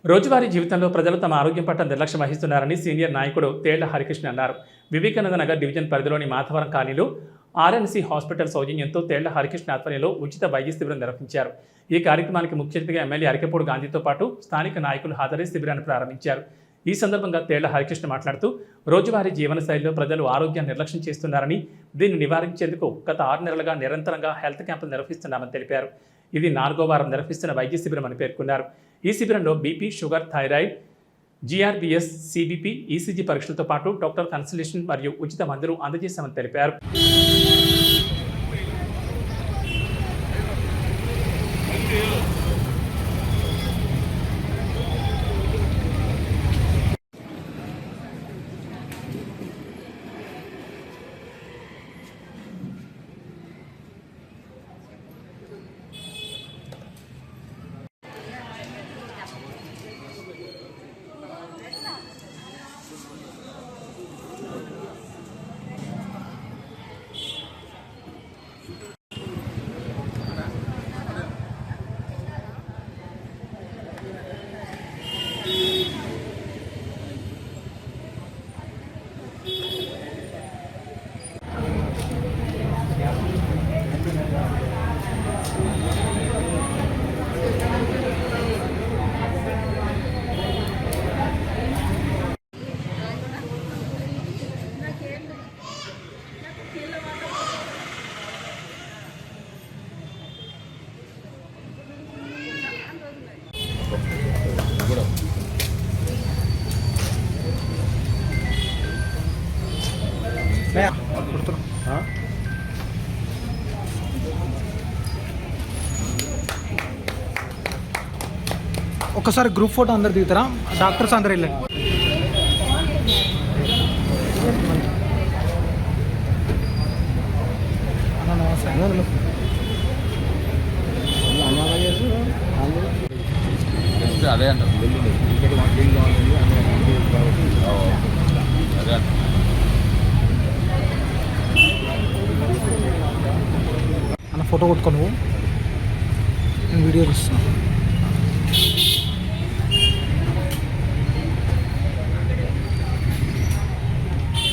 రోజువారీ జీవితంలో ప్రజలు తమ ఆరోగ్యం పట్ల నిర్లక్ష్యం వహిస్తున్నారని సీనియర్ నాయకుడు తేళ్ల హరికృష్ణ అన్నారు. వివేకానంద నగర్ డివిజన్ పరిధిలోని మాధవరం కాలనీలో ఆర్ఎన్సీ హాస్పిటల్ సౌజన్యంతో తేళ్ల హరికృష్ణ ఆధ్వర్యంలో ఉచిత వైద్య శిబిరం నిర్వహించారు. ఈ కార్యక్రమానికి ముఖ్య అతిథిగా ఎమ్మెల్యే అరికెపూడి గాంధీతో పాటు స్థానిక నాయకులు హాజరై శిబిరాన్ని ప్రారంభించారు. ఈ సందర్భంగా తేళ్ల హరికృష్ణ మాట్లాడుతూ రోజువారీ జీవనశైలిలో ప్రజలు ఆరోగ్యాన్ని నిర్లక్ష్యం చేస్తున్నారని, దీన్ని నివారించేందుకు గత 6 నెలలుగా నిరంతరంగా హెల్త్ క్యాంపులు నిర్వహిస్తున్నామని తెలిపారు. ఇది 4వ వారం నిర్వహిస్తున్న వైద్య శిబిరం అని పేర్కొన్నారు. ఈ శిబిరంలో BP, sugar, thyroid, GRBS, CBP, ECG పరీక్షలతో పాటు డాక్టర్ కన్సల్టేషన్ మరియు ఉచిత మందులు అందజేశామని తెలిపారు. ఒక్కసారి గ్రూప్ ఫోటో అందరు దిగుతారా? డాక్టర్స్ అందరు వెళ్ళండి. అదే అంట అన్న ఫోటో కొట్టుకో, నువ్వు నేను వీడియో తీస్తున్నాను.